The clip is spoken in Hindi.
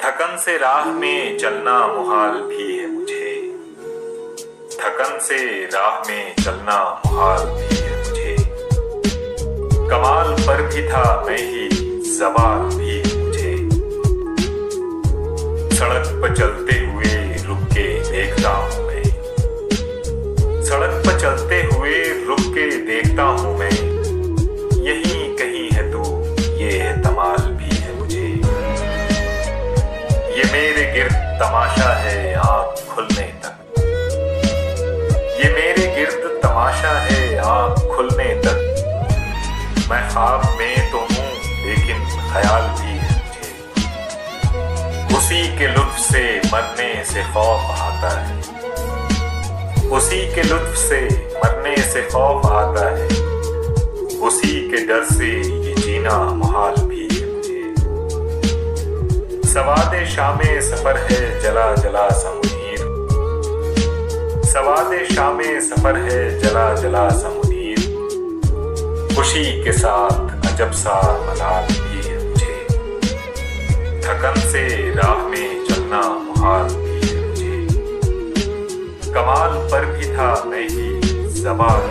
थकन से राह में चलना मुहाल भी है मुझे, थकन से राह में चलना मुहाल भी है मुझे। कमाल पर भी था मैं ही, ज़वाल भी है मुझे। सड़क पर चलते हुए रुक के देखता हूँ मैं, सड़क पर चलते हुए रुक के देखता हूँ मैं। यहीं कहीं है तू, ये है तमाल भी है मुझे। ये मेरे गिर्द तमाशा है आँख खुलने तक, ये मेरे गिर्द तमाशा है आँख खुलने तक। मैं ख्वाब में तो हूँ लेकिन ख्याल भी है मुझे। उसी के लुत्फ से मरने से खौफ आता है, उसी के लुत्फ से मरने से खौफ आता है। उसी के डर से ये जीना मुहाल भी है मुझे। सवादे शामे सफर है जला जला सा मुनीर, सवादे शामे सफर है जला जला सा मुनीर। खुशी के साथ अजब सा मलाल भी है मुझे। थकन से राह में चलना मुहाल भी है मुझे। कमाल पर भी था मैं ही, ज़वाल